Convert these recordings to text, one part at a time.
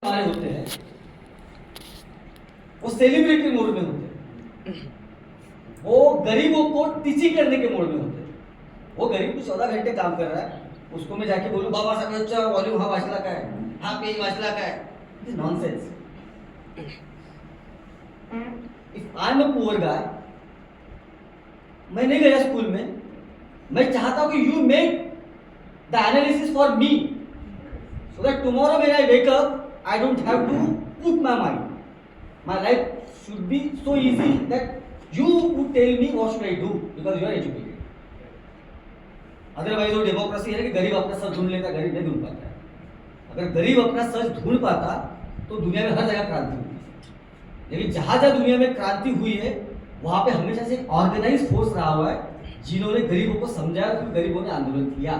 हमारे होते हैं वो सेलिब्रिटी मोड में होते हैं, वो गरीबों को टीचिंग करने के मोड में होते हैं। वो गरीब को 14 घंटे काम कर रहा है, उसको मैं जाके बोलूं बाबा साहब अच्छा वॉल्यूम हाँ वाचला का है, हाँ पेज वाचला का है, it is nonsense. If I am a poor guy, मैं नहीं गया स्कूल में, मैं चाहता हूं कि you make the analysis for me so that tomorrow when I wake up I don't have to put my mind. My life should be so easy that you would tell me what should I do because you are educated. Otherwise वो democracy है कि गरीब अपना सच ढूंढ लेता, गरीब नहीं ढूंढ पाता है। अगर गरीब अपना सच ढूंढ पाता तो दुनिया में हर जगह क्रांति हुई। लेकिन जहां जहां दुनिया में क्रांति हुई है वहां पे हमेशा से एक ऑर्गेनाइज फोर्स रहा हुआ है जिन्होंने गरीबों को समझाया, फिर गरीबों ने आंदोलन किया।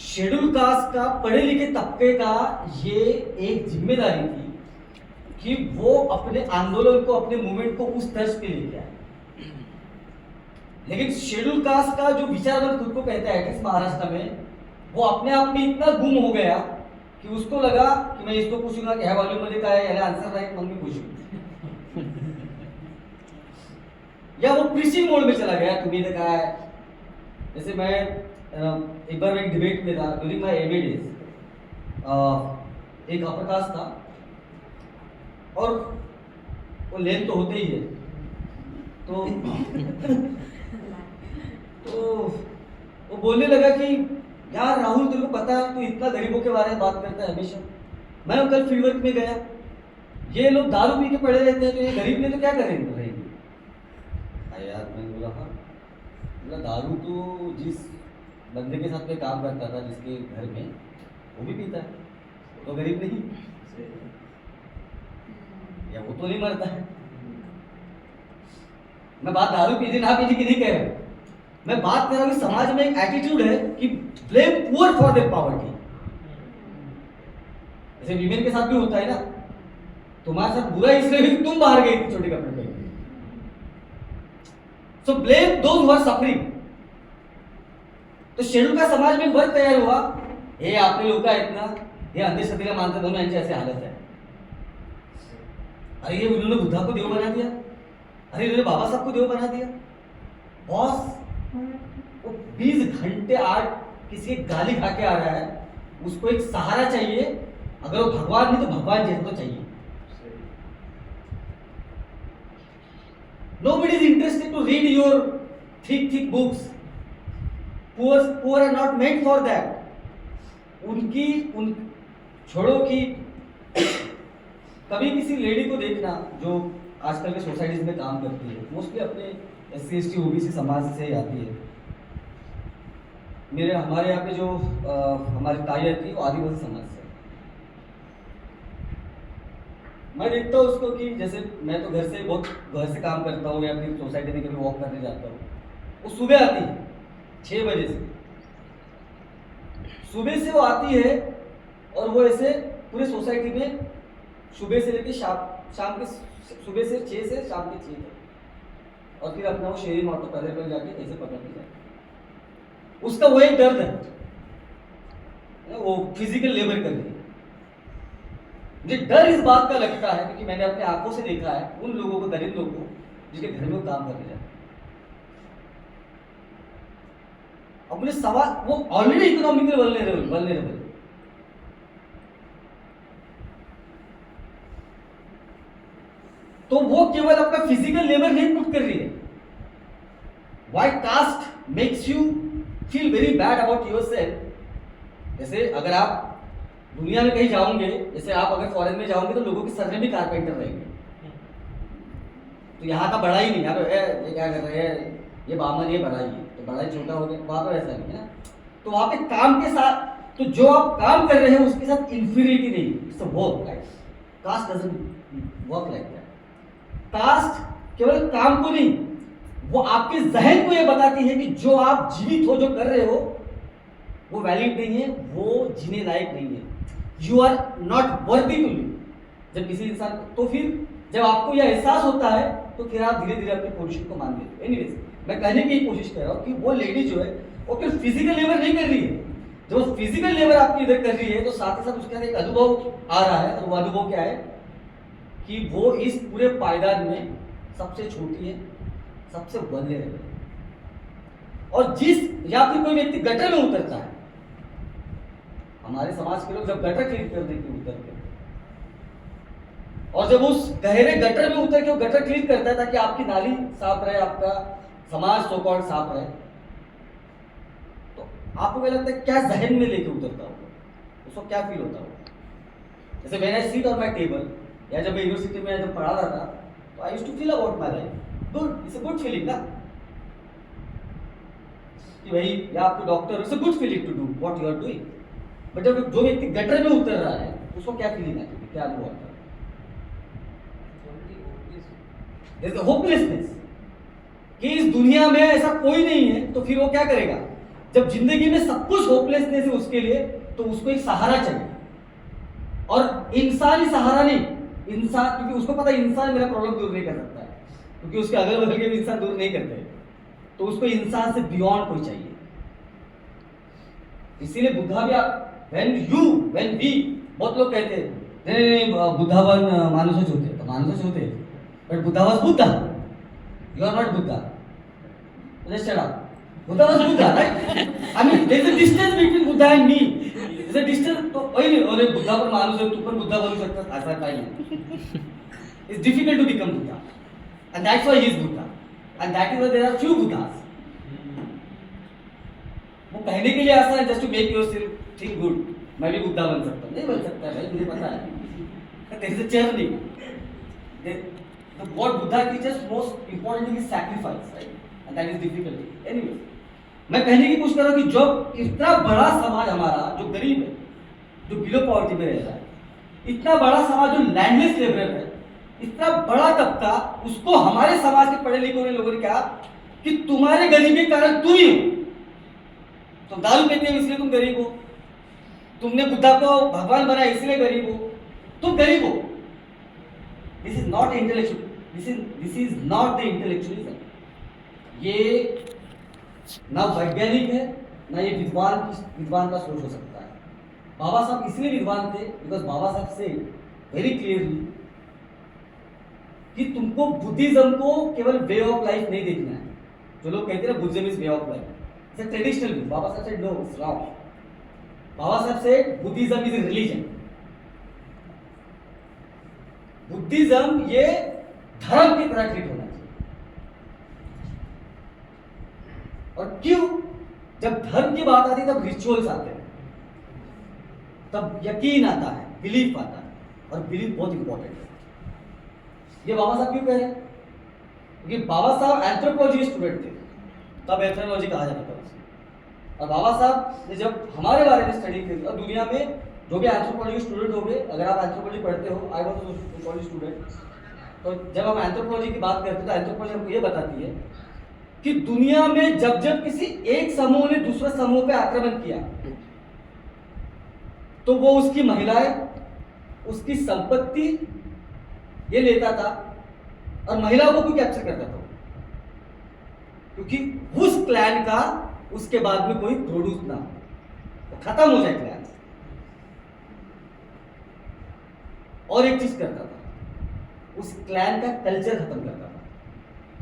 शेड्यूल कास्ट का पढ़े लिखे तबके का ये एक जिम्मेदारी थी कि वो अपने आंदोलन को, अपने मूवमेंट को उस तर्ज पे लेके आए। लेकिन शेड्यूल कास्ट का जो विचारवंत खुद को कहता है कि महाराष्ट्र में, वो अपने आप में इतना गुम हो गया कि उसको लगा कि मैं इसको पूछूंगा कि वॉल्यूम मध्ये काय याला आंसर राइट मग मी पूछू या वो प्रीचिंग मोड में चला गया, तुम्ही इधर काय। जैसे मैं एक बार एक डिबेट में था ड्यूरिंग माय एमए डेज, एक अपर कास्ट था और वो लेन तो होते ही है, तो वो बोलने लगा कि यार राहुल तेरे को पता है तू इतना गरीबों के बारे में बात करता है हमेशा। मैं कल फील्ड वर्क में गया, ये लोग दारू पी के पड़े रहते हैं तो ये गरीब ने तो क्या करेंगे यार। मैंने बोला हाँ, बोला दारू तो जिस बंदे के साथ में काम करता था जिसके घर में, वो भी पीता है, वो तो गरीब नहीं, या वो तो नहीं मरता है। मैं बात दारू पीने ना पीने की नहीं कह रहा, मैं बात कर रहा हूं कि समाज में एक एटीट्यूड है कि blame poor for their poverty. जैसे विमेन के साथ भी होता है ना, तुम्हारे साथ बुरा इसलिए भी तुम बाहर गई थी छोटे कपड़े पहन। So blame those who are suffering. तो शेड्यूल का समाज में वर्ग तैयार हुआ, हे आपले लोक आहेत ना, हे अंधश्रद्धेला मानतात म्हणून यांची ऐसी हालत है। अरे ये उन्होंने बुद्धा को देव बना दिया, अरे इन्होंने बाबा साहब को देव बना दिया। बॉस वो 20 घंटे आज किसी की गाली खा के आ रहा है, उसको एक सहारा चाहिए, अगर वो भगवान नहीं तो भगवान जैसा तो चाहिए। Nobody is interested to read your thick books. Poor are not meant for that. उन छोड़ो कि कभी किसी लेडी को देखना जो आजकल के सोसाइटीज में काम करती है, मोस्टली अपने SC ST OBC समाज से आती है। हमारे यहाँ पे जो हमारी ताई थी वो आदिवासी समाज से। मैं देखता हूँ उसको कि जैसे मैं तो घर से काम करता हूँ या फिर सोसाइटी में कभी वॉक करने जाता हूँ, वो सुबह आती है 6 बजे से। सुबह से वो आती है और वो ऐसे पूरे सोसाइटी में सुबह से लेकर शाम के सुबह से 6 से शाम के 6 तक, और फिर अपना वो शेयरिंग ऑटो पैदल जाके ऐसे पकड़ते जाते। उसका वो एक दर्द है, वो फिजिकल लेबर कर रही है। मुझे डर इस बात का लगता है क्योंकि मैंने अपने आंखों से देखा है उन लोगों को, गरीब लोगों को जिसके घर में वो काम करने जाते हैं। अपने सवाल वो ऑलरेडी इकोनॉमिकली वल्नरेबल। तो वो केवल अपना फिजिकल लेबर नहीं पुट कर रही है। Why caste makes you feel very bad about yourself. जैसे अगर आप दुनिया में कहीं जाओगे, जैसे आप अगर फॉरेन में जाओगे तो लोगों के सरनेम भी कारपेंटर रहेंगे, तो यहाँ का बड़ा ही नहीं, यहाँ पे ये क्या कर रहे हैं, ये बामन, ये बड़ा ही है, तो बड़ा ही छोटा हो गया। वहां पर ऐसा नहीं है ना, तो वहां पे काम के साथ, तो जो आप काम कर रहे हैं उसके साथ इंफीरियरिटी नहीं, it's a work life. Caste doesn't work like that. Caste केवल काम को नहीं, वो आपके जहन को ये बताती है कि जो आप जीवित हो, जो कर रहे हो, वो वैलिड नहीं है, वो जीने लायक नहीं है। You are not worthy to live. जब किसी इंसान को, तो फिर जब आपको यह एहसास होता है तो फिर आप धीरे धीरे अपनी पोजीशन को मान लेते हो। एनीवेज, मैं कहने की कोशिश कर रहा हूँ कि वो लेडी जो है वो फिर फिजिकल लेबर नहीं कर रही है, जब फिजिकल लेबर आपकी इधर कर रही है तो साथ ही साथ उसके अंदर एक अनुभव आ रहा है, और वो अनुभव क्या है कि वो इस पूरे पायदान में सबसे छोटी है, सबसे वल्नरेबल है। और जिस या फिर कोई व्यक्ति गटर में उतरता है, हमारे समाज के लोग जब गटर क्लीन करने के उतरते हैं, और जब उस गहरे गटर में उतर के वो गटर क्लीन करता है ताकि आपकी नाली साफ रहे, आपका समाज सो कॉल्ड साफ रहे, तो आपको क्या लगता है क्या जहन में लेके उतरता होगा, उसको क्या फील होता होगा? जैसे when I sit on my table, या जब मैं यूनिवर्सिटी में जब पढ़ा रहा था तो I used to feel about my life good, it's a good feeling ना कि भाई या आपको doctor, it's a good feeling to do what you are doing. But जब जो व्यक्ति गटर में उतर रहा है उसको क्या फीलिंग आती है, क्या अनुभव आता है? देयर इज होपलेसनेस कि इस दुनिया में ऐसा कोई नहीं है, तो फिर वो क्या करेगा? जब जिंदगी में सब कुछ होपलेसनेस है उसके लिए, तो उसको एक सहारा चाहिए, और इंसान ही सहारा नहीं, इंसान, क्योंकि उसको पता है इंसान मेरा प्रॉब्लम दूर नहीं कर सकता है, क्योंकि उसके अगल बगल के भी इंसान दूर नहीं करते, तो उसको इंसान से बियॉन्ड कोई चाहिए। इसीलिए बुद्धा भी व्हेन वी, बहुत लोग कहते हैं नहीं बुद्धावन मानुसच होते, तो मानुसच होते, but Buddha was Buddha, you are not Buddha, just shut up, Buddha was Buddha, right? I mean there is a distance between Buddha and me, there is a distance, तो वही नहीं, अरे बुद्धा पर मानुस है, तू पर बुद्धा बनू सकता, ऐसा काही नाही, it's difficult to become Buddha, and that's why he is Buddha, and that is why there are few Buddhas. वो कहने के लिए आसान है, just to make yourself think good, मैं भी बुद्धा बन सकता हूं, नहीं बन सकता भाई, मुझे पता है, there is a journey, what Buddha teaches most importantly is sacrifice, right? And that is difficult anyway। मैं कहने की कोशिश कर रहा हूँ कि जब इतना बड़ा समाज हमारा जो गरीब है, जो बिलो पॉवर्टी में रहता है, इतना बड़ा समाज जो लैंडलेस लेबरर है, इतना बड़ा तबका, उसको हमारे समाज के पढ़े लिखे हुए लोगों ने कहा कि तुम्हारे गरीबी के कारण तुम ही हो, तुम दारू पीते हो इसलिए तुम गरीब हो, तुमने बुद्धा को भगवान बनाया इसलिए गरीब हो, तुम गरीब हो। This is not intellectual, this is not the intellectualism. ये ना वैज्ञानिक है, ना ये विद्वान का सोच हो सकता है। बाबा साहब इसलिए विद्वान थे बिकॉज बाबा साहब से वेरी क्लियरली कि तुमको बुद्धिज्म को केवल वे ऑफ लाइफ नहीं देखना है। जो लोग कहते हैं ना Buddhism is way of life, it's a traditional view. Baba Saheb said no, it's wrong. Baba Saheb said Buddhism is a religion. Buddhism ये धर्म की तरह ट्रीट होना चाहिए। और क्यों? जब धर्म की बात आती है तब रिचुअल्स आते हैं, तब यकीन आता है, बिलीफ आता है, और बिलीफ बहुत इंपॉर्टेंट है। ये बाबा साहब क्यों कह रहे हैं? क्योंकि बाबा साहब एंथ्रोपोलॉजी स्टूडेंट थे, तब एथनोलॉजी कहा जाता था उसे। और बाबा साहब ने जब हमारे बारे में स्टडी की, और दुनिया में जो भी एंथ्रोपोलॉजी स्टूडेंट हो गए, अगर आप एंथ्रोपोलॉजी पढ़ते हो, आई वाज एंथ्रोपोलॉजी स्टूडेंट, तो जब हम एंथ्रोपोलॉजी की बात करते हैं तो एंथ्रोपोलॉजी हमको ये बताती है कि दुनिया में जब जब किसी एक समूह ने दूसरे समूह पे आक्रमण किया, तो वो उसकी महिलाएं, उसकी संपत्ति ये लेता था, और महिलाओं को भी कैप्चर करता था, क्योंकि उस क्लैन का उसके बाद में कोई प्रोड्यूस ना हो, खत्म हो जाए क्लैन। और एक चीज करता था, उस क्लैन का कल्चर खत्म करता था,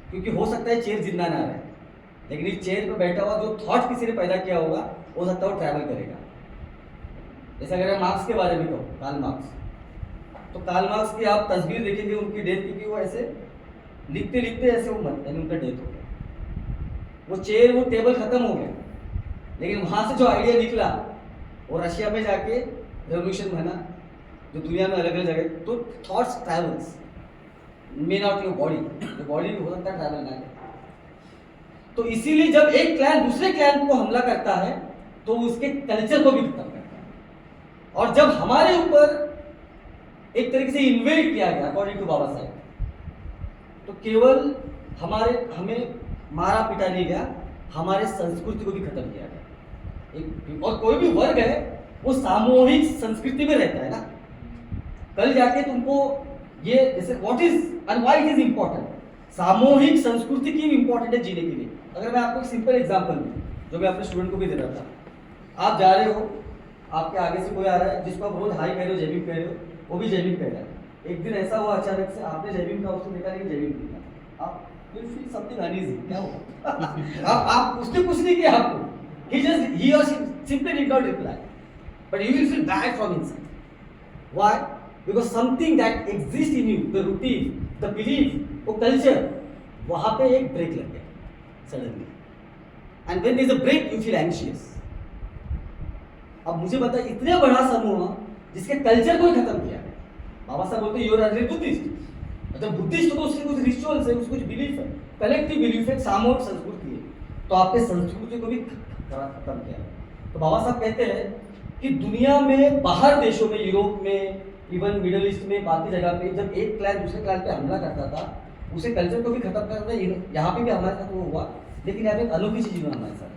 क्योंकि हो सकता है चेयर जिंदा ना रहे, लेकिन इस चेयर पर बैठा हुआ जो थॉट किसी ने पैदा किया होगा, हो सकता है वो ट्रैवल करेगा। जैसे अगर मैं मार्क्स के बारे में कहूँ, कार्ल मार्क्स, तो कार्ल मार्क्स की आप तस्वीर देखेंगे उनकी डेथ की, वो ऐसे लिखते लिखते ऐसे वो मर, यानी उनका डेथ हो गया। वो चेयर, वो टेबल खत्म हो गया, लेकिन वहां से जो आइडिया निकला वो रशिया में जाके रेवोल्यूशन बना, जो दुनिया में अलग अलग जगह, तो thoughts travels, may not your body, जो बॉडी भी हो सकता है ट्रैवल ना करे। तो इसीलिए जब एक क्लैन दूसरे क्लैन को हमला करता है तो उसके कल्चर को भी खत्म करता है। और जब हमारे ऊपर एक तरीके से इन्वेड किया गया अकॉर्डिंग टू बाबा साहब, तो केवल हमें मारा पिटा नहीं गया, हमारे संस्कृति को भी खत्म किया गया। और कोई भी वर्ग है वो सामूहिक संस्कृति में रहता है ना। कल जाके तुमको ये जैसे what is and why it is important, सामूहिक संस्कृति की इंपॉर्टेंट है जीने के लिए। अगर मैं आपको एक सिंपल एग्जांपल दूं, जो मैं अपने स्टूडेंट को भी दे रहा था, आप जा रहे हो, आपके आगे से कोई आ रहा है जिसको आप रोज हाई कह रहे हो, जय भीम कह रहे हो, वो भी जय भीम कह रहा है। एक दिन ऐसा हुआ अचानक से आपने जय भीम कहा, उसको देखा लेकिन जय भीम नहीं कहा, आप विल फील समथिंग अनईजी, क्या होगा? आप उसने कुछ नहीं किया आपको, he or she simply did not reply, but you will feel bad from inside. Why? Because something that exists in you, the routine, the belief, वो culture, वहाँ पे एक ब्रेक लग गया suddenly, and when there is a break you feel anxious. अब मुझे बता, इतने बड़ा समूह जिसके कल्चर को ही खत्म किया है, बाबा साहब बोलते हैं यू आर बुद्धिस्ट, मतलब बुद्धिस्ट तो उसके कुछ रिचुअल्स है, उसके कुछ बिलीफ है, कलेक्टिव बिलीफ है, सामूहिक संस्कृति है, तो आपके संस्कृति को भी खत्म किया। तो बाबा साहब कहते हैं कि दुनिया में बाहर देशों में, यूरोप में, इवन मिडल ईस्ट में, बाकी जगह पे जब एक क्लैन दूसरे क्लैन पे हमला करता था, उसे कल्चर को भी खत्म करता था, यहाँ पे भी हमारे साथ वो हुआ, लेकिन यहाँ पे अनोखी चीज हुआ हमारे साथ।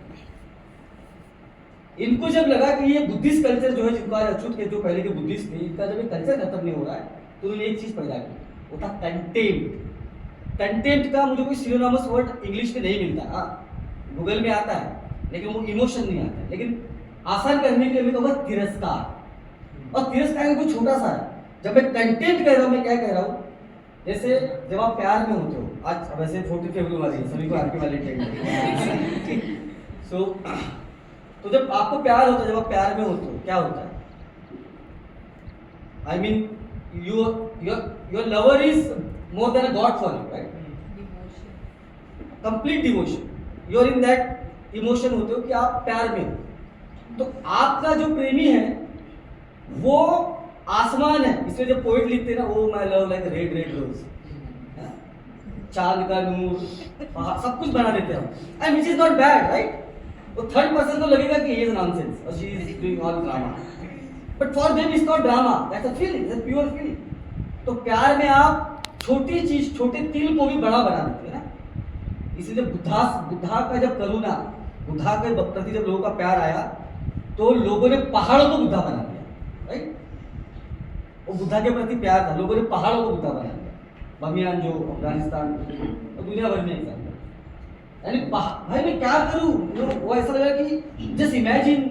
इनको जब लगा कि ये बुद्धिस्ट कल्चर जो है, जिनको आज अछूत के जो पहले के बुद्धिस्ट थे, इनका जब ये कल्चर खत्म नहीं हो रहा है, तो उन्होंने एक चीज पैदा की, वो था कंटेम्प्ट। कंटेम्प्ट का मुझे कोई सिनोनिमस वर्ड इंग्लिश में नहीं मिलता, हाँ गूगल में आता है, लेकिन वो इमोशन नहीं आता है। लेकिन आसान करने के लिए मैं कहूँगा तिरस्कार, और तिरस्कार में कुछ छोटा सा है। जब मैं कंटेम्प्ट कह रहा हूँ, मैं क्या कह रहा हूँ, जैसे जब आप प्यार में होते हो, आज वैसे 40 फरवरी है, सभी को हैप्पी वैलेंटाइन डे। सो तो जब आपको प्यार होता है, जब आप प्यार में होते हो, क्या होता है, I mean your lover is more than a god for you, right? Complete devotion, you are in that emotion होते हो कि आप प्यार में हो। तो आपका जो प्रेमी है वो आसमान है, इसलिए जब पोएट लिखते हैं ना, oh my love like red red rose, चांद का नूर, सब कुछ बना देते हैं, and which is not bad, right? तो थर्ड पर्सन को लगेगा कि ये इज नॉनसेंस और she is doing all drama, but for them it's not drama, that's a feeling, that's pure feeling. तो प्यार में आप छोटी चीज, छोटे तिल को भी बड़ा बना देते हैं ना। इसीलिए बुद्धा का जब करुणा, बुद्धा के प्रति जब लोगों का प्यार आया, तो लोगों ने पहाड़ों को बुद्धा बना दिया, राइट? वो बुद्धा के प्रति प्यार था, लोगों ने पहाड़ों को बुद्धा बना दिया, बमियान जो अफगानिस्तान और दुनिया भर में एग्जाम्पल। यानी भाई मैं क्या करूं, वो ऐसा लगा कि जस्ट इमेजिन,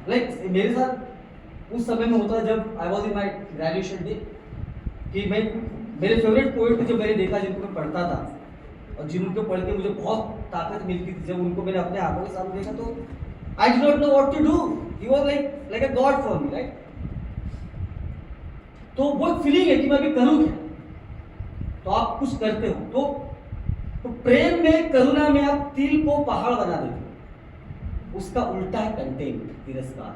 लाइक मेरे साथ उस समय में होता जब I was in my graduation day, कि मैं मेरे फेवरेट पोएट को जब मैंने देखा, जिनको मैं पढ़ता था और जिनको पढ़ के मुझे बहुत ताकत मिलती थी, जब उनको मैंने अपने आंखों के सामने देखा, तो I did not know what to do, he was like a god for me, right? तो वो फीलिंग है कि मैं अभी करूं क्या, तो आप कुछ करते हो। तो प्रेम में, करुणा में आप तिल को पहाड़ बना देते हो, उसका उल्टा है कंटेम्प्ट, तिरस्कार।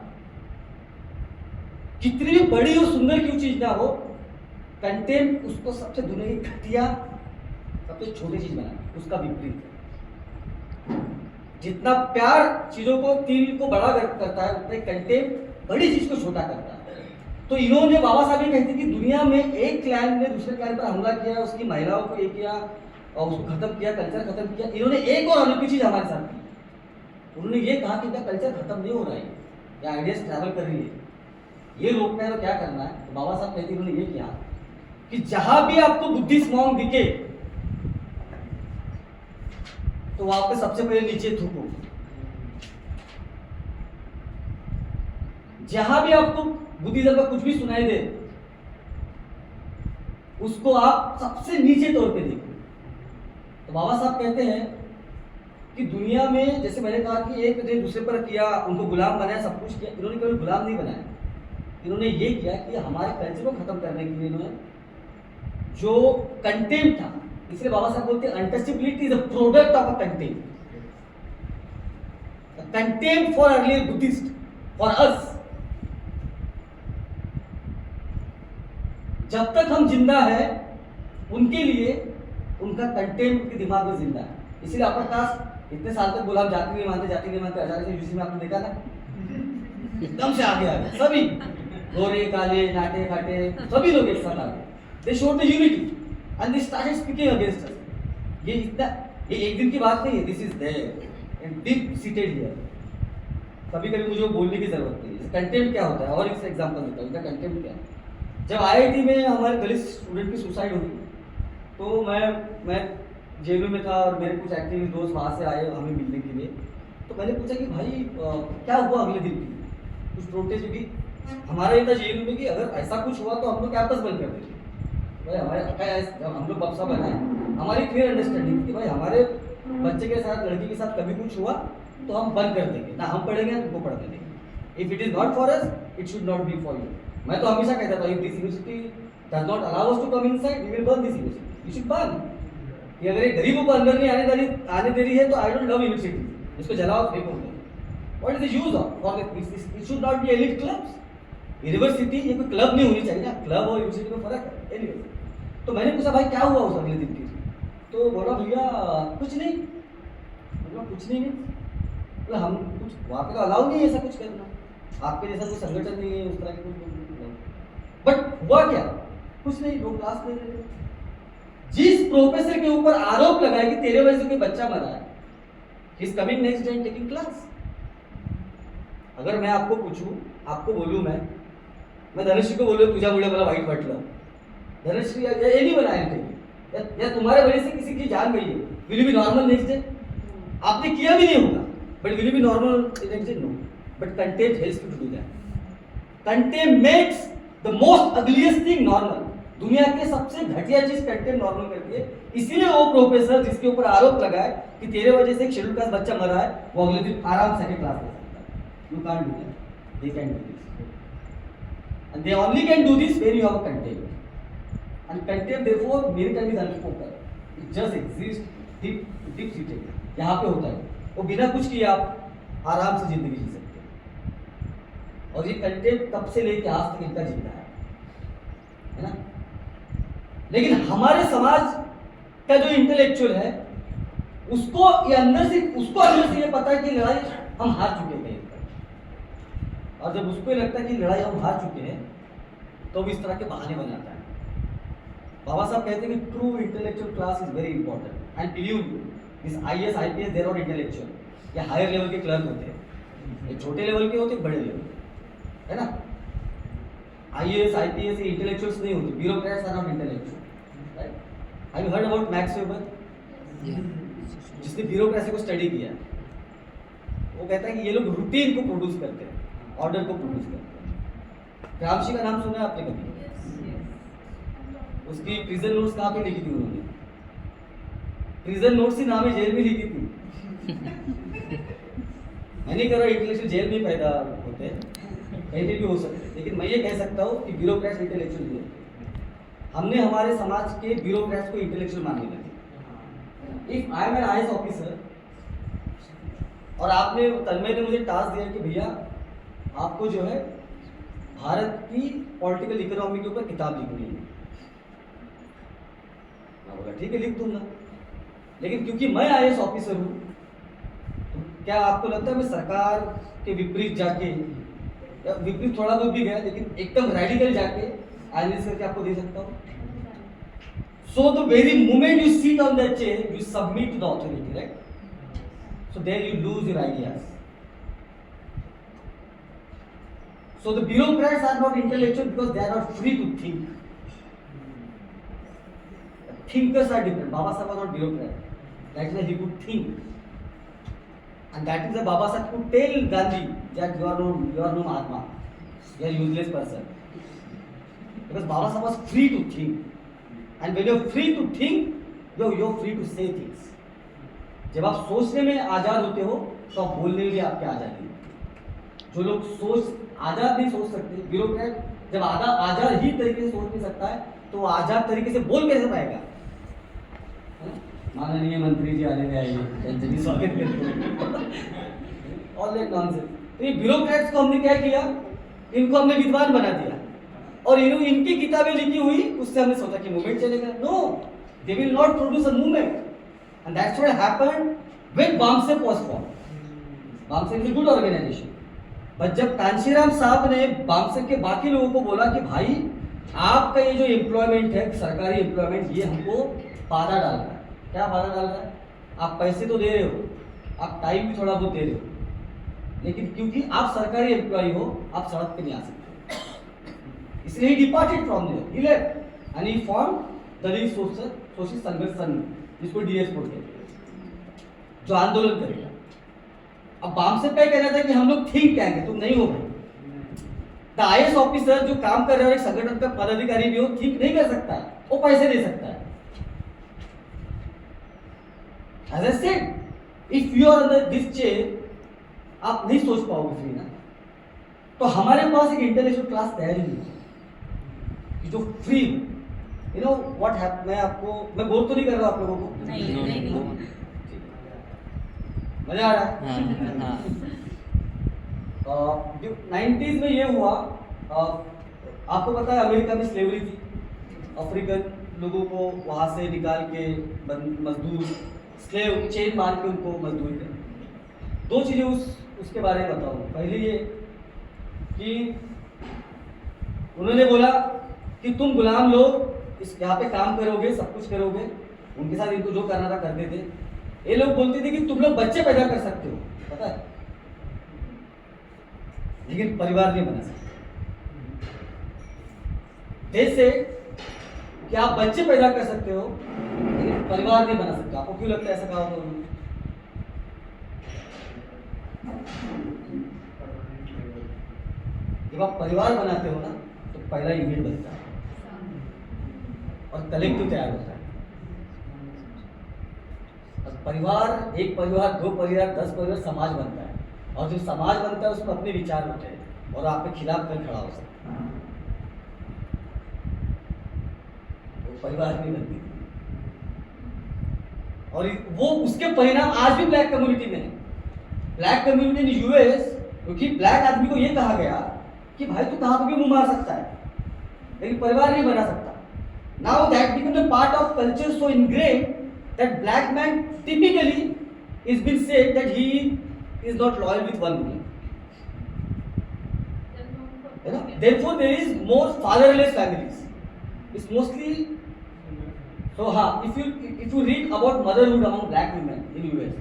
कितनी भी बड़ी और सुंदर क्यों चीज ना हो, कंटेम्प्ट उसको सबसे दुनिया की घटिया, सबसे छोटी चीज बना, उसका विपरीत है। जितना प्यार चीजों को, तिल को बड़ा करता है, उतने कंटेम्प्ट बड़ी चीज को छोटा करता है। तो इन्होंने, बाबा साहब ये कहते हैं कि दुनिया में एक क्लैन ने दूसरे क्लैन पर हमला किया, उसकी महिलाओं को ये किया और उसको खत्म किया, कल्चर खत्म किया। इन्होंने एक और अनोखी चीज हमारे साथ की, उन्होंने ये कहा कि क्या कल्चर खत्म नहीं हो रहा है, या आइडियाज ट्रैवल कर रही है, ये रोकना है तो क्या करना है। तो बाबा साहब कहते हैं, उन्होंने ये किया कि जहां भी आपको बुद्धिस्ट मॉन्क दिखे, तो वहां पे सबसे पहले नीचे थूको। जहां भी आपको बुद्धिज्म का कुछ भी सुनाई दे, उसको आप सबसे नीचे तौर पे देखो। तो बाबा साहब कहते हैं कि दुनिया में, जैसे मैंने कहा कि एक ने दूसरे पर किया, उनको गुलाम बनाया, सब कुछ किया, इन्होंने कभी गुलाम नहीं बनाया। इन्होंने ये किया कि हमारे कल्चर को खत्म करने के लिए इन्होंने जो कंटेम्प्ट था, इसलिए बाबा साहब बोलते हैं untouchability is a product of a contempt. Contempt for earlier Buddhist, for us. जब तक हम जिंदा है, उनके लिए उनका कंटेम्प्ट के दिमाग में जिंदा है। इसीलिए आपके पास इतने साल तक गुलाम जाति नहीं मानते, अचानक से यूसी में आपने देखा ना, एकदम से आगे आ गए सभी, गोरे काले नाटे खाटे सभी लोग एक साथ आ गए। They showed the unity and they started speaking against us. ये इतना, ये एक दिन की बात नहीं है, this is there and deep seated here. कभी कभी मुझे बोलने की जरूरत नहीं है। कंटेम्प्ट क्या होता है, और एक एग्जांपल देता हूँ इनका कंटेम्प्ट क्या है। जब आईआईटी में हमारे दलित स्टूडेंट की सुसाइड हुई, तो मैं जेल में था और मेरे कुछ एक्टिविस्ट दोस्त वहाँ से आए हमें मिलने के लिए। तो मैंने पूछा कि भाई क्या हुआ अगले दिन भी कुछ प्रोटेस्ट भी हमारा ये था जेल में कि अगर ऐसा कुछ हुआ तो हम लोग कैंपस बंद कर देते भाई। हमारे हम लोग बक्सा बनाए, हमारी क्लियर अंडरस्टैंडिंग कि भाई हमारे बच्चे के साथ लड़की के साथ कभी कुछ हुआ तो हम बंद कर देंगे, ना हम पढ़ेंगे ना तुमको पढ़ने देंगे। If it is not for us it should not be for you. मैं तो हमेशा कहता था if this university does not allow us to come inside we will burn this university, we should burn. कि अगर एक गरीबों को अंदर नहीं आने दे रही है तो आई डोंट लव यूनिवर्सिटी, इसको जलाओ फेंको। What is the use of for it should not B elite clubs. University ये कोई क्लब नहीं होनी चाहिए ना, क्लब और यूनिवर्सिटी में फर्क है। एनीवे तो मैंने पूछा भाई क्या हुआ उस अगले दिन की, तो बोला भैया कुछ नहीं। बोला कुछ नहीं बोला हम कुछ वहाँ पे तो अलाउ नहीं है ऐसा कुछ करना, आपके जैसा कोई संगठन नहीं है उस तरह के कुछ। बट हुआ क्या, कुछ नहीं, लोग क्लास ले रहे थे। जिस प्रोफेसर के ऊपर आरोप लगाया कि तेरे वजह से कोई बच्चा मरा है, he is coming next day and taking class. अगर मैं आपको पूछूं, आपको बोलूं मैं धनुषी को बोलूं तुझा मुळे मला वाईट वाटलं, धनुषी एनी वन आई टेक या तुम्हारे वजह से किसी की जान गई है, will you be normal next day? आपने किया भी नहीं होगा but will you be normal next day? No. But content helps to do that. Content makes the most ugliest thing normal. दुनिया के सबसे घटिया चीज कंटेंट नॉर्मल करती है। इसीलिए वो प्रोफेसर जिसके ऊपर आरोप लगाए कि तेरे वजह से एक शेड्यूल कास्ट बच्चा मरा है, वो अगले दिन आराम से क्लास ले सकता है। You can't do that, they can do this and they only can do this when you have a content and content therefore मेरे time is unspoken, it just exists deep seated यहाँ पे होता है, वो बिना कुछ किए आप आराम से जिंदगी जी सकते हैं। और ये कंटेंट तब से लेके आज तक इनका जिंदा है ना। लेकिन हमारे समाज का जो इंटेलेक्चुअल है उसको अंदर से ये पता है कि लड़ाई हम हार चुके हैं, और जब उसको लगता है कि लड़ाई हम हार चुके हैं तो भी इस तरह के बहाने बनाता है। बाबा साहब कहते हैं कि true intellectual class is very important and believe you this IAS IPS there are intellectual या हायर लेवल के क्लर्क होते हैं, एक छोटे लेवल के होते हैं, बड़े लेवल है ना। आईएएस आईपीएस ये इंटेलेक्चुअल्स नहीं होते, bureaucrats are not intellectual, right. Have you heard about Max Weber, जिसने ब्यूरोक्रेसी को स्टडी किया? वो कहता है कि ये लोग रूटीन को प्रोड्यूस करते हैं, ऑर्डर को प्रोड्यूस करते हैं। ग्रामशी का नाम सुना है आपने कभी? उसकी प्रिजन नोट्स कहाँ पे लिखी थी उन्होंने? प्रिजन नोट्स ही नाम है, जेल में लिखी थी। मैं नहीं कह रहा इंटेलेक्चुअल जेल में पैदा होते हैं, कहीं भी हो सकते हैं, लेकिन मैं ये कह सकता हूँ कि ब्यूरोक्रेट्स इंटेलेक्चुअल नहीं है। हमने हमारे समाज के ब्यूरोक्रेट्स को इंटेलेक्चुअल मानने लगे। If I am an IAS officer और आपने तन्मय ने मुझे टास्क दिया कि भैया आपको जो है भारत की पॉलिटिकल इकोनॉमी के ऊपर किताब लिखनी है, मैं बोला ठीक है लिख दूंगा। लेकिन क्योंकि मैं आईएएस ऑफिसर हूँ तो क्या आपको लगता है मैं सरकार के विपरीत जाके, या विपरीत थोड़ा बहुत भी गया लेकिन एकदम रेडिकल जाके एनालिसिस करके आपको दे सकता हूँ? So the very moment you sit on that chair you submit to the authority, right? So there you lose your ideas. So the bureaucrats are not intellectual because they are not free to think. The thinkers are different. Baba Sahib was not bureaucrat. That's why he could think. And that is why Baba Sahib could tell Gandhi that you are no Mahatma. You are a useless person. Because Baba Sahib was free to think. And when you are free to think, you are free to say things. जब आप सोचने में आजाद होते हो तो आप बोलने में भी आपकी आजादी है। जो लोग आजाद नहीं सोच सकते, ब्यूरोक्रेट जब आजाद ही तरीके से सोच नहीं सकता है तो वो आजाद तरीके से बोल कैसे पाएगा? माननीय मंत्री जी आने में आइए, स्वागत करते ऑल दैट नॉनसेंस। तो ये ब्यूरोक्रेट्स को हमने क्या किया, इनको हमने विद्वान बना दिया और इनकी किताबें लिखी हुई, उससे हमने सोचा कि मूवमेंट चलेगा। No, they will not produce a movement. And that's what happened when BAMSEP was formed. BAMSEP is a good organization. But जब कांशीराम साहब ने BAMSEP के बाकी लोगों को बोला कि भाई आपका ये जो एम्प्लॉयमेंट है, सरकारी एम्प्लॉयमेंट, ये हमको बाधा डाल रहा है। क्या बाधा डाल रहा है? आप पैसे तो दे रहे हो, आप टाइम भी थोड़ा बहुत दे रहे हो, लेकिन क्योंकि आप सरकारी एम्प्लॉय हो आप सड़क पे नहीं आ सकते। इसलिए he departed from there. He left and he formed Dalit social संघर्ष संघ, जिसको डीएस बोलते हैं, जो आंदोलन करेगा। अब बाम से क्या कह रहा था कि हम लोग थिंक टैंक है, तुम नहीं हो भाई। द आईएएस ऑफिसर जो काम कर रहा है, एक संगठन का पदाधिकारी भी हो, थिंक नहीं कर सकता है, वो पैसे दे सकता है। As I said, if you are under this chair, आप नहीं सोच पाओगे फ्री ना। तो हमारे पास एक इंटेलेक्चुअल क्लास तैयार ही नहीं कि जो फ्री, यू नो व्हाट हैप, मैं बोल तो नहीं कर रहा आप लोगों को, नहीं। मजा आ रहा है। 90s में ये हुआ, आपको पता है अमेरिका में स्लेवरी थी, अफ्रीकन लोगों को वहाँ से निकाल के मजदूर स्लेव चेन मार के उनको मजदूरी कर। दो चीज़ें उसके बारे में बताऊँ। पहले ये कि उन्होंने बोला कि तुम गुलाम लोग इस यहाँ पे काम करोगे, सब कुछ करोगे, उनके साथ इनको जो करना था करते थे। ये लोग बोलते थे कि तुम लोग बच्चे पैदा कर सकते हो, पता है, लेकिन परिवार नहीं बना सकते। जैसे कि आप बच्चे पैदा कर सकते हो लेकिन परिवार नहीं बना सकते। आपको क्यों लगता है ऐसा कहा होगा उन्होंने? जब आप परिवार बनाते हो ना तो पहला यूनिट बनता है और कलेक्टिव तैयार होता है। और परिवार, एक परिवार, दो परिवार, 10 परिवार, समाज बनता है। और जो समाज बनता है उसमें अपने विचार होते हैं और आपके खिलाफ कल खड़ा हो सकता है। वो परिवार नहीं बनती और वो उसके परिणाम आज भी ब्लैक कम्युनिटी में है। ब्लैक कम्युनिटी इन यूएस, क्योंकि ब्लैक आदमी को ये कहा गया कि भाई तू कहाँ पे भी मुंह मार सकता है लेकिन परिवार नहीं बना सकता। Now that become the part of culture so ingrain that black man typically is been said that he is not loyal with one woman. Therefore there is more fatherless families. It's mostly so हाँ, if you read about motherhood among black women in US,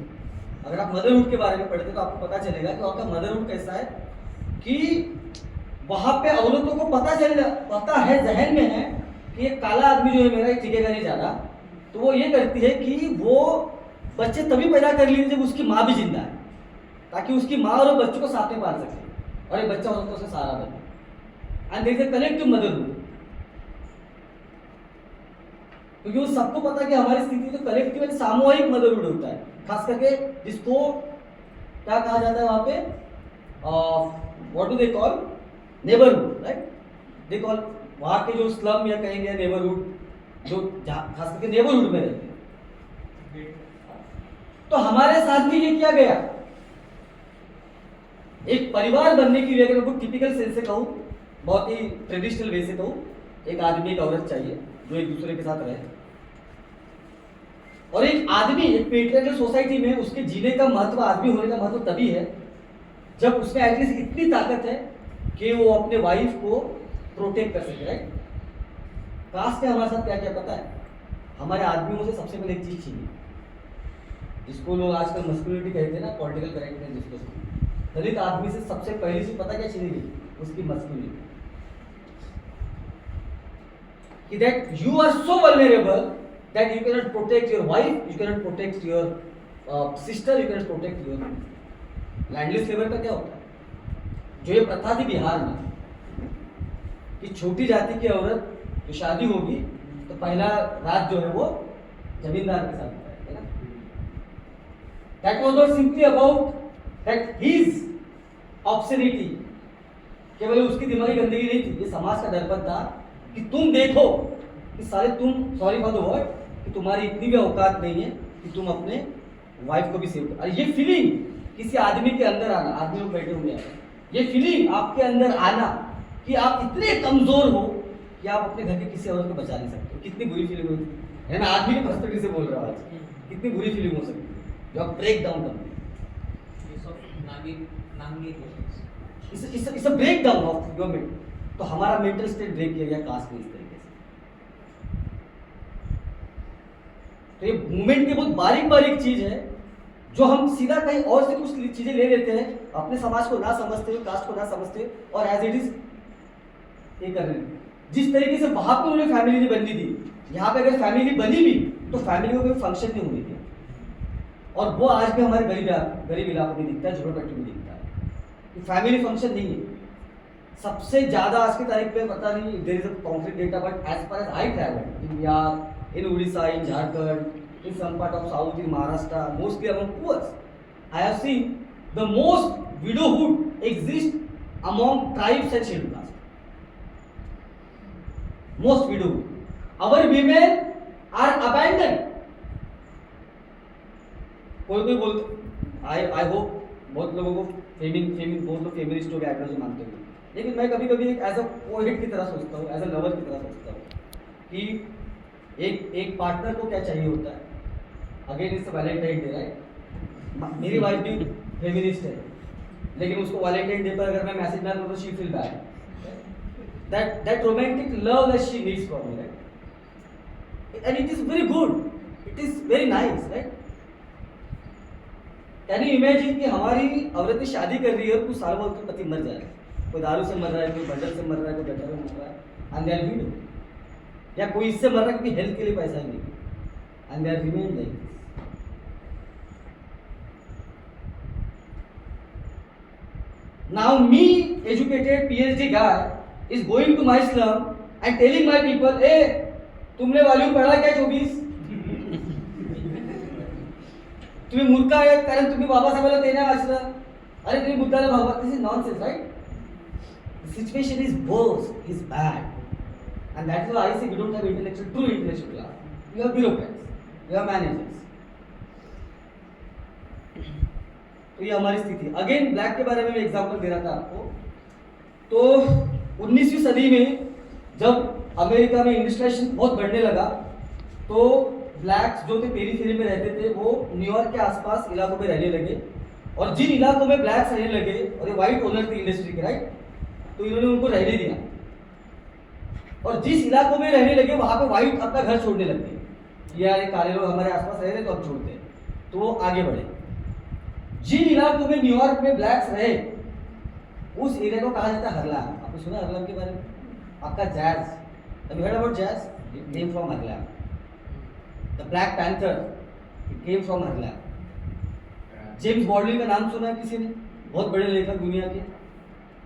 अगर आप motherhood के बारे में पढ़ते तो आपको पता चलेगा कि आपका मदरहुड कैसा है कि वहां पे औरतों को पता है, जहन में है कि ये काला आदमी जो है मेरा टिकेगा नहीं ज्यादा, तो वो ये करती है कि वो बच्चे तभी पैदा कर लीजिए जब उसकी माँ भी जिंदा है, ताकि उसकी माँ और बच्चों को साथ में पाल सके और ये बच्चा औरतों से सहारा बने। And there is a collective motherhood, क्योंकि वो सबको पता है कि हमारी स्थिति तो कलेक्टिव एंड सामूहिक मदरहुड होता है, खास करके जिसको क्या कहा जाता है वहां पे, what do they call, neighbourhood, right? They call वहां के जो स्लम या कहेंगे नेबरहुड, जो खास करके नेबरहुड में रहते हैं। तो हमारे साथ भी ये किया गया। एक परिवार बनने के लिए अगर मैं टिपिकल सेंस से कहूँ, बहुत ही ट्रेडिशनल वे से कहूँ, एक आदमी एक औरत चाहिए जो एक दूसरे के साथ रहे। और एक आदमी, एक पेट्रियार्कल सोसाइटी में उसके जीने का महत्व, आदमी होने का महत्व तभी है जब उसमें एटलीस्ट इतनी ताकत है कि वो अपने वाइफ को प्रोटेक्ट कर सके, राइट? कास्ट ने हमारे साथ क्या किया पता है? हमारे आदमियों से सबसे पहले एक चीज छीनी, जिसको लोग आजकल मस्कुलिनिटी कहते हैं ना, पॉलिटिकल करेक्टनेस जिसको, दलित आदमी से सबसे पहली चीज पता क्या छीनी गई? उसकी masculinity. That you are so vulnerable that you cannot protect your wife, you cannot protect your sister, you cannot protect your landless labour का क्या होता है? जो ये प्रथा थी बिहार में कि छोटी जाति की औरत जो शादी होगी तो पहला रात जो है वो जमींदार के साथ होता है ना। That was not simply about that his obscenity, केवल उसकी दिमागी गंदगी नहीं थी, ये समाज का दर्पण था कि तुम देखो कि साले तुम, सॉरी फॉर द वर्ड, कि तुम्हारी इतनी भी औकात नहीं है कि तुम अपने वाइफ को भी सेव करो। ये फीलिंग किसी आदमी के अंदर आना, आदमी लोग बैठे हुए हैं, ये फीलिंग आपके अंदर आना कि आप इतने कमजोर हो कि आप अपने घर के किसी और को बचा नहीं सकते, कितनी बुरी फीलिंग होती है। मैं आदमी के पर्सपेक्टिव से बोल रहा हूँ आज, कितनी बुरी फीलिंग हो सकती है जो आप ब्रेक डाउन करते हैं। It's a break down of your mental. तो हमारा मेंटल स्टेट ब्रेक किया गया कास्ट में इस तरीके से। तो ये मूवमेंट की बहुत बारीक बारीक चीज है जो हम सीधा कहीं और से कुछ चीजें ले लेते हैं, अपने समाज को ना समझते हुए, कास्ट को ना समझते हुए, और एज इट इज ये कर रहे हैं। जिस तरीके से वहां पर उन्हें फैमिली नहीं बननी थी, यहाँ पे अगर फैमिली बनी भी तो फैमिली को कोई फंक्शन नहीं होने दिया। और वो आज भी हमारे गरीब इलाकों में दिखता है, झोपड़पट्टी में दिखता है। फैमिली फंक्शन नहीं है। सबसे ज़्यादा आज की तारीख पे पता नहीं there is a concrete data, but as far as I travel in Bihar, in Orissa, in Jharkhand, in some part of south, in Maharashtra, mostly among poor, I have seen the most widowhood exists among tribes and scheduled caste. Most widowhood. Our women are abandoned. कोई बोलते, I hope बहुत लोगों को बहुत लोग feminist हो गए, ideology मानते हैं, लेकिन मैं कभी कभी एज अ पोएट की तरह सोचता हूँ, एज अ लवर की तरह सोचता हूँ कि एक पार्टनर को क्या चाहिए होता है। Again it's Valentine day, right. मेरी वाइफ भी फेमिनिस्ट है, लेकिन उसको वैलेंटाइन डे पर अगर मैं मैसेज ना करूँ तो she feel bad. That romantic love that she needs from me, right, and it is very good, it is very nice, right. Can you imagine कि हमारी औरतें शादी कर रही है और कुछ साल बाद उसका पति मर जाए, कोई दारू से मर रहा है, कोई बंडल से मर रहा है, कोई गटर में मर रहा है, एंड दे आर विडो, या कोई इससे मर रहा है क्योंकि हेल्थ के लिए पैसा ही नहीं, and they are remain like this. Now me, educated PhD guy, is going to my slum and telling my people, hey, तुमने वॉल्यूम पढ़ा क्या 24? तुम्ही मूर्ख आहे कारण तुम्ही बाबासाहेबाला ते नाही वाचलं, अरे तुम्ही बुद्धाला भावा, this is nonsense, right. The situation is worse, is bad, and that is why I say we don't have intellectual, true intellectual class. We have bureaucrats, we have managers. तो ये हमारी स्थिति। अगेन ब्लैक के बारे में मैं example दे रहा था आपको। तो 19वीं सदी में जब अमेरिका में इंडस्ट्रियलाइजेशन बहुत बढ़ने लगा, तो ब्लैक्स जो थे पेरीफेरी में रहते थे वो न्यूयॉर्क के आसपास इलाकों में रहने लगे, और जिन इलाकों में ब्लैक्स रहने लगे, और ये वाइट ओनर थे इंडस्ट्री के, राइट, तो इन्होंने उनको रहने दिया, और जिस इलाकों में रहने लगे वहां पे वाइट अपना घर छोड़ने लग गए, यार ये काले लोग हमारे आसपास रह रहे तो हम छोड़ते हैं, तो वो आगे बढ़े। जिन इलाकों में न्यूयॉर्क में ब्लैक्स रहे उस एरिया को कहा जाता है हरलाम। आपने सुना हरलाम के बारे में? आपका jazz, have you heard about jazz? It came from Harlem. The Black Panther it came from Harlem. James Baldwin का नाम सुना है किसी ने? बहुत बड़े लेखक दुनिया के।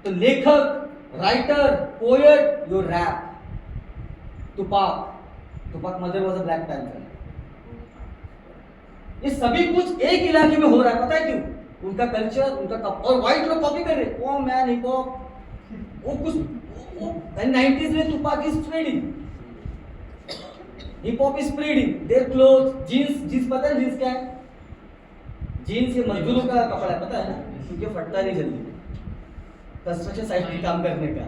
तो लेखक, writer, poet, your rap, Tupac mother was a Black Panther. ये सभी कुछ एक इलाके में हो रहा है, पता है क्यों? उनका कल्चर, उनका और व्हाइट लोग कॉपी कर रहे। ओ मैन, हिप हॉप, वो कुछ 90s में Tupac is spreading, hip hop is spreading, their cloth, jeans पता है जीन्स क्या है? जीन्स ये मजदूरों का कपड़ा है, पता है ना, क्योंकि फटता नहीं जल्दी, कंस्ट्रक्शन साइट पे काम करने का,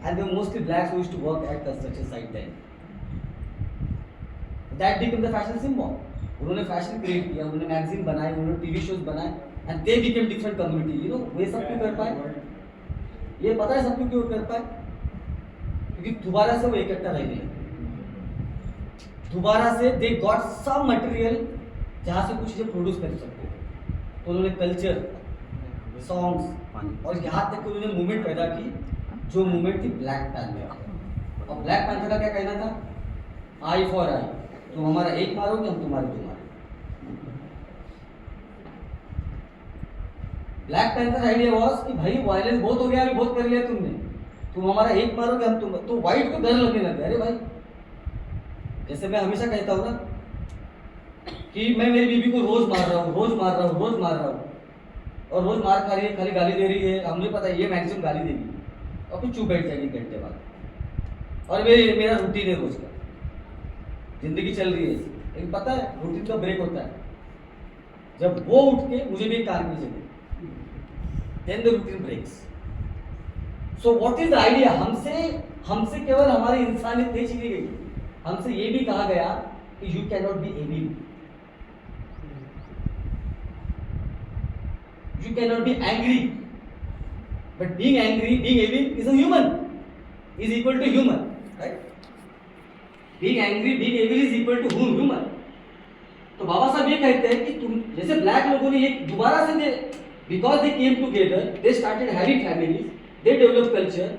and they mostly blacks who used to work at construction site then, that become the fashion symbol. उन्होंने फैशन क्रिएट किया, उन्होंने मैगजीन बनाए, उन्होंने टीवी शोज बनाए, and they became different community. You know वे सब क्यों कर पाए? ये पता है सब क्यों कर पाए? क्योंकि दोबारा से वो इकट्ठा रहने लगे, दोबारा से दे गॉट सम मटेरियल जहाँ से कुछ चीजें प्रोड्यूस कर सकते। तो उन्होंने कल्चर, सॉन्ग्स, और यहाँ तक उन्होंने मूवमेंट पैदा की जो मूवमेंट थी ब्लैक पैंथर। और ब्लैक पैंथर का क्या कहना था? आई फॉर आई, तुम हमारा एक मारोगे, हम तुम्हारे दो मारोगे। ब्लैक पैंथर आइडिया वाज कि भाई वायलेंस बहुत हो गया, अभी बहुत कर लिया तुमने, तुम हमारा एक मारोगे, हम तुम। तो व्हाइट को डर लगने लग गया, अरे भाई, जैसे मैं हमेशा कहता हूँ ना कि मैं मेरी बीवी को रोज मार रहा हूँ, और रोज मार खा रही है, खाली गाली दे रही है, हमें पता है ये मैक्सिमम गाली देगी और फिर चुप बैठ जाएगी घंटे बाद, और मेरा रूटीन है रोज का, जिंदगी चल रही है, लेकिन पता है रूटीन का ब्रेक होता है जब वो उठ के मुझे भी काम की जगह, then the routine breaks. So what is the idea? हमसे केवल हमारी इंसानियत नहीं छीनी गई, हमसे ये भी कहा गया कि you can not be evil, you can not be angry, but being angry, being evil is a human, is equal to human, right? Being angry, being evil is equal to human. तो बाबा साहब ये कहते हैं कि तुम जैसे black लोगों ने ये दोबारा से because they came together, they started having families, they developed culture,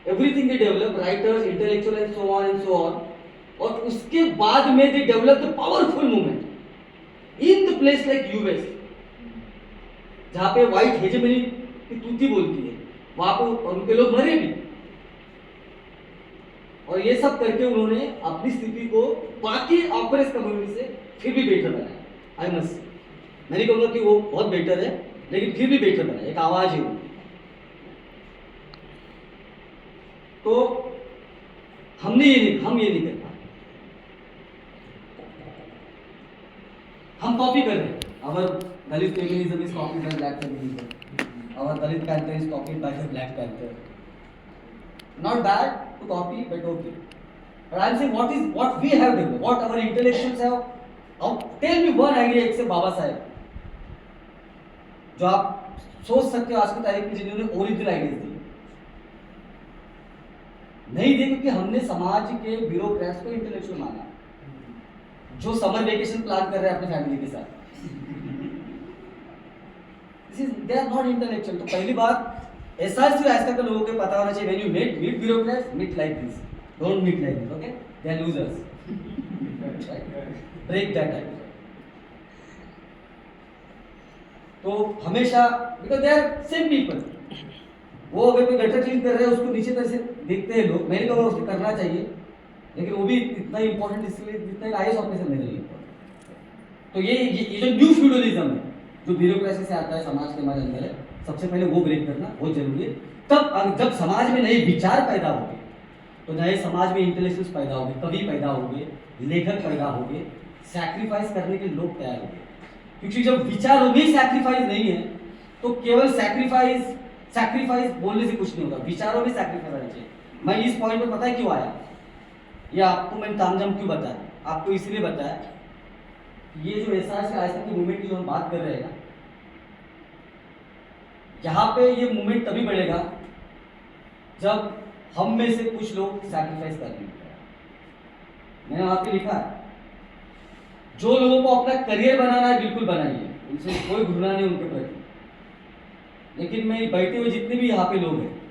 everything they developed, writers, intellectual and so on, और उसके बाद में they developed a powerful movement. In the place like US, जहां पे व्हाइट हेजेमनी की तूती बोलती है, वहां पे उनके लोग मरे भी, और ये सब करके उन्होंने अपनी स्थिति को बाकी ऑपरेस कम्युनिटी से फिर भी बेटर बनाया। आई मस्ट, मैं नहीं कहूंगा कि वो बहुत बेटर है, लेकिन फिर भी बेटर बनाया, एक आवाज है वो। तो हम ये नहीं कर पाए, हम कॉपी कर रहे हैं। Our Dalit feminism is copied by black feminism, our Dalit panther is copied by the Black Panther. Not bad to copy, but okay. But I'm saying what we have done, what our intellectuals have. Tell me one idea except Baba Saheb, जो आप सोच सकते हो आज की तारीख में जिन्होंने ओरिजिनल आइडियाज दी। नहीं दी क्योंकि हमने समाज के ब्यूरोक्रेट्स को इंटेलेक्चुअल माना, जो समर वेकेशन प्लान कर रहे हैं अपनी फैमिली के साथ। They are not intellectual. तो पहली बात एसआरसी आजकल के लोगों को पता होना चाहिए, when you meet bureaucrats, meet like this, don't meet like this, okay? They are losers, break that type. तो हमेशा because they are same people, वो अगर कोई गटर क्लीन कर रहे हैं उसको नीचे तरह से देखते हैं लोग, मैंने कहा उसको करना चाहिए, लेकिन वो भी इतना इंपॉर्टेंट इसलिए जितना एक आईएएस ऑफिसर मेरे लिए। तो ये जो न्यू फ्यूडलिज्म है जो ब्यूरोक्रेसी से आता है समाज के हमारे अंदर है, सबसे पहले वो ब्रेक करना बहुत जरूरी है। तब जब समाज में नए विचार पैदा होंगे, तो नए समाज में इंटेलेक्चुअल्स पैदा होंगे, कवि पैदा होंगे, लेखक पैदा होंगे, सैक्रिफाइस करने के लोग तैयार होंगे। क्योंकि जब विचारों में सैक्रिफाइस नहीं है तो केवल सैक्रिफाइस बोलने से कुछ नहीं होगा, विचारों में सैक्रिफाइस आना चाहिए। मैं इस पॉइंट पर पता है क्यों आया, या आपको मैंने तामझाम क्यों बताया, आपको इसलिए बताया, ये जो एसआरसी आजकल की मूवमेंट की जो हम बात कर रहे हैं ना, यहाँ पे ये मूवमेंट तभी बढ़ेगा जब हम में से कुछ लोग सैक्रिफाइस करने लगेंगे। मैंने वहां पे लिखा है, जो लोगों को अपना करियर बनाना है बिल्कुल बनाइए, उनसे कोई घृणा नहीं उनके प्रति, लेकिन मैं बैठे हुए जितने भी यहाँ पे लोग हैं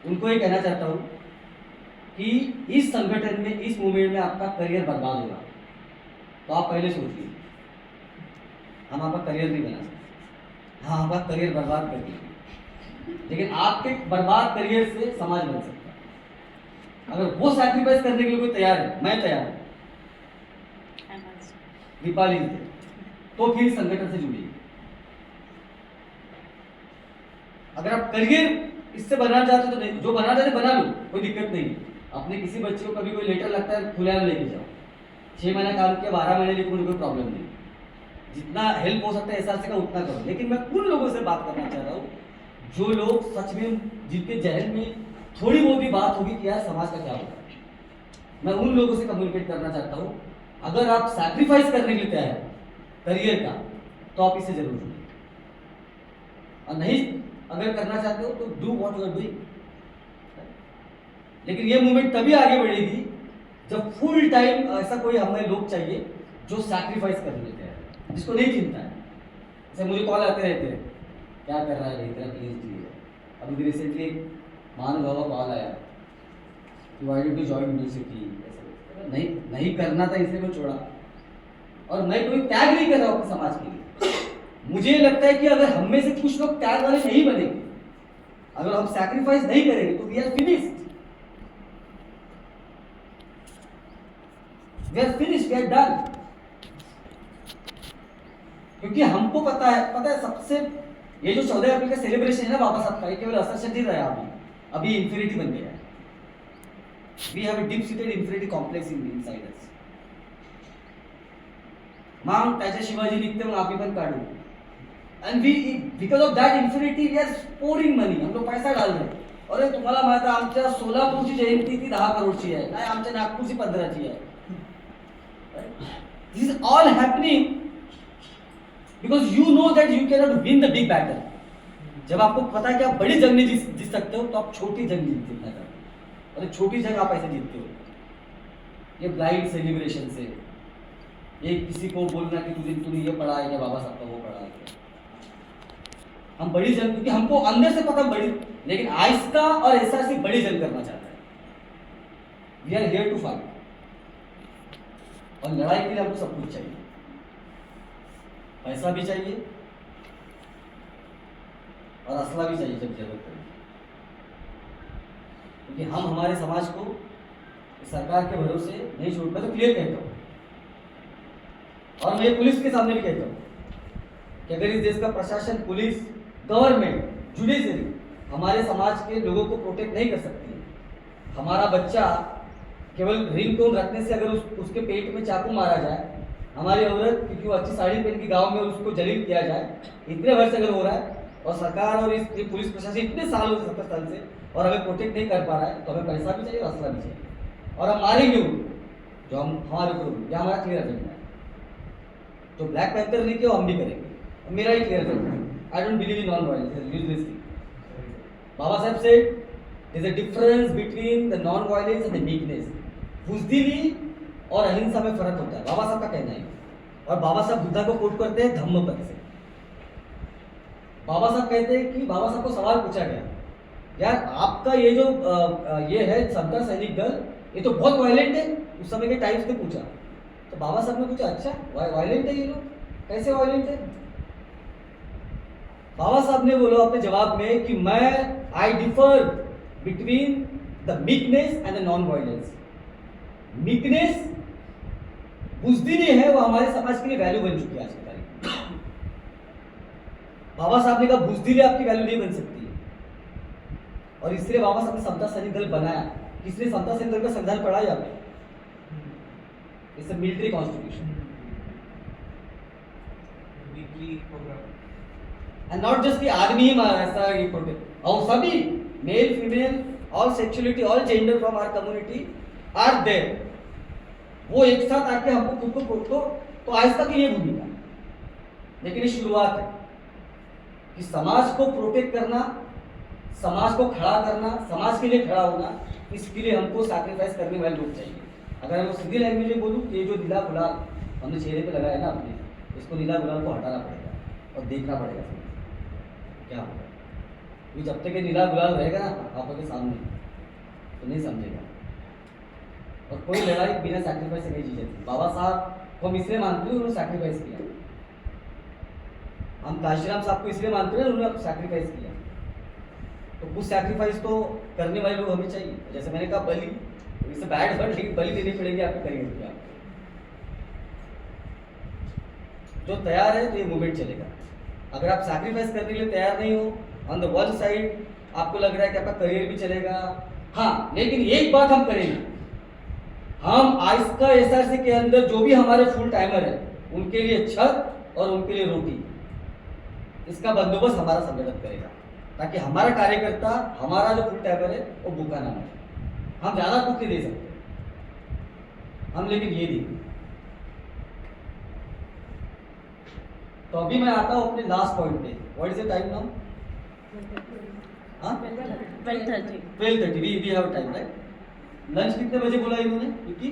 उनको ये कहना चाहता हूँ कि इस संगठन में, इस मूवमेंट में आपका करियर बर्बाद होगा, तो आप पहले सोचिए। हम आपका करियर नहीं बना सकते, हाँ आपका करियर बर्बाद कर दिए, लेकिन आपके बर्बाद करियर से समाज बन सकता है। अगर वो सैक्रिफाइस करने के लिए कोई तैयार है, मैं तैयार हूँ, दीपाली तो फिर संगठन से जुड़िए। अगर आप करियर इससे बनाना चाहते हो तो नहीं, जो बनाना चाहते बना लो, कोई दिक्कत नहीं। अपने किसी बच्चे को कभी कोई लेटर लगता है खुले आम लेके जाओ, 6 महीना काम किया 12 महीने लिखो, कोई प्रॉब्लम नहीं, जितना हेल्प हो सकता है एसआरसी का उतना करो। लेकिन मैं उन लोगों से बात करना चाह रहा हूँ जो लोग सच में, जिनके जहन में थोड़ी बहुत भी बात होगी कि यार समाज का क्या होगा, मैं उन लोगों से कम्युनिकेट करना चाहता हूँ। अगर आप सैक्रिफाइस करने के लिए तैयार हैं करियर का, तो आप इसे जरूर ढूंढिए, और नहीं अगर करना चाहते हो तो do what you are doing. लेकिन ये मूवमेंट तभी आगे बढ़ेगी जब फुल टाइम ऐसा कोई हमें लोग चाहिए जो सैक्रिफाइस कर लेते हैं, जिसको नहीं चिंता है। जैसे मुझे कॉल आते रहते हैं, क्या कर रहा है भाई, तेरा पीएचडी है। अभी रिसेंटली महानुभाव का कॉल आया कि why do you join university, नहीं करना था इसलिए मैं छोड़ा, और मैं कोई त्याग नहीं कर रहा हूँ अपने समाज के लिए। मुझे लगता है कि अगर हम में से कुछ लोग त्याग वाले नहीं बनेंगे, अगर हम सैक्रिफाइस नहीं करेंगे तो we are finished, we are done. क्योंकि हमको पता है सबसे, ये जो 14 अप्रैल का सेलिब्रेशन है ना बाबा साहब का, ये केवल असरशत नहीं रहा, अभी इंफिनिटी बन गया है। We have a deep-seated inferiority complex inside us. मग त्याच्या शिवाजी निघते, मग आम्ही पण काढू, and we because of that inferiority we are pouring money, हम लोग पैसा डाल रहे हैं। अरे तुम्हाला माहिती आहे आमच्या सोलापूरची जयंती ती 10 करोडची आहे, नाही आमच्या नागपूरची 15ची आहे। This is all happening because you know that you cannot win the big battle. जब आपको पता है कि आप बड़ी जंग नहीं जीत सकते हो, तो आप छोटी जंग जीतना चाहते हो, और छोटी जंग आप ऐसे जीतते हो, ये ब्लाइंड सेलिब्रेशन से। ये किसी को बोलना कि तूने ये पढ़ा है क्या, बाबा साहब का वो पढ़ा है क्या। हम बड़ी जंग, क्योंकि हमको अंदर से पता बड़ी, लेकिन आइस्का और एसआरसी बड़ी जंग करना चाहता है। We are here to fight, और लड़ाई के लिए हमको सब कुछ चाहिए। पैसा भी चाहिए और असला भी चाहिए जब जरूरत पड़े, क्योंकि हम हमारे समाज को सरकार के भरोसे नहीं छोड़। मैं तो क्लियर कहता हूँ और मैं पुलिस के सामने भी कहता हूँ कि अगर इस देश का प्रशासन, पुलिस, गवर्नमेंट, जुडिशरी हमारे समाज के लोगों को प्रोटेक्ट नहीं कर सकती है, हमारा बच्चा केवल रिंगटोन रखने से अगर उसके पेट में चाकू मारा जाए, हमारी औरत क्योंकि वो अच्छी साड़ी पहन के गांव में उसको जलील किया जाए, इतने वर्ष अगर हो रहा है और सरकार और ये पुलिस प्रशासन इतने सालों से, 70 साल से, और हमें प्रोटेक्ट नहीं कर पा रहा है, तो हमें पैसा भी चाहिए और असला भी चाहिए और हम मारेंगे उनको जो हम हमारे ऊपर, यह हमारा क्लियर एजेंडा है। जो ब्लैक पैंथर नहीं किया हम भी करेंगे, मेरा ही क्लियर एजेंडा है। I don't believe in non violence. Baba Saheb said there is a difference between the non violence and the meekness. बुजदिली और अहिंसा में फर्क होता है, बाबा साहब का कहना है। और बाबा साहब बुद्धा को कोट करते हैं धम्म पद से। बाबा साहब कहते हैं कि बाबा साहब को सवाल पूछा गया, यार आपका ये जो ये है समता सैनिक दल, ये तो बहुत वायलेंट है, उस समय के टाइम्स ने पूछा। तो बाबा साहब ने पूछा, अच्छा वायलेंट है ये लोग, कैसे वायलेंट है? बाबा साहब ने बोला अपने जवाब में कि मैं I differ between the meekness and the non violence. Meekness बुजदिली है, वो हमारे समाज के लिए वैल्यू बन चुकी है आज की तारीख में। बाबा साहब ने कहा बुजदिली आपकी वैल्यू नहीं बन सकती है, और इसलिए बाबा साहब ने समता सैनिक दल बनाया। इसलिए समता सैनिक दल का संविधान पढ़ा है आपने, it's a military constitution and not just कि आदमी ही ऐसा ये प्रोटेक्ट, और सभी male female all sexuality all gender from our community are there, वो एक साथ आके हमको खुद को प्रोटो। तो आज तक ये भूमिका, लेकिन ये शुरुआत है कि समाज को प्रोटेक्ट करना, समाज को खड़ा करना, समाज के लिए खड़ा होना, इसके लिए हमको सैक्रिफाइस करने वाले लोग चाहिए। अगर मैं सीधी लैंग्वेज में बोलूँ, ये जो नीला गुलाल हमने चेहरे पे लगाया ना अपने, इसको नीला गुलाल को हटाना पड़ेगा और देखना पड़ेगा क्या होगा। ये जब तक ये नीला गुलाल रहेगा ना आंखों के सामने, तो नहीं समझेगा। और कोई लड़ाई बिना सैक्रिफाइस से नहीं जी जाती। बाबा साहब को हम इसलिए मानते हैं, उन्होंने सैक्रिफाइस किया। हम काशीराम साहब को इसलिए मानते हैं, उन्होंने सैक्रिफाइस किया। तो कुछ सैक्रिफाइस तो करने वाले लोग हमें चाहिए। जैसे मैंने कहा बलि, इससे बैड वर्ड, लेकिन बलि देनी पड़ेगी आपके करियर पे। आप जो तैयार है तो ये मूवमेंट चलेगा। अगर आप सैक्रिफाइस करने के लिए तैयार नहीं हो, ऑन द वन साइड आपको लग रहा है कि आपका करियर भी चलेगा, हाँ, लेकिन एक बात हम करेंगे, हम आइस्का एसआरसी के अंदर जो भी हमारे फुल टाइमर है, उनके लिए छत और उनके लिए रोटी, इसका बंदोबस्त हमारा संगठन करेगा, ताकि हमारा कार्यकर्ता, हमारा जो फुल टाइमर है वो भूखा ना मरे। हम ज़्यादा कुछ नहीं दे सकते हम, लेकिन ये देंगे। तो अभी मैं आता हूँ अपने लास्ट पॉइंट पे। What is the time now? 12:30 we have time, right? Lunch कितने बजे बोला इन्होंने? क्योंकि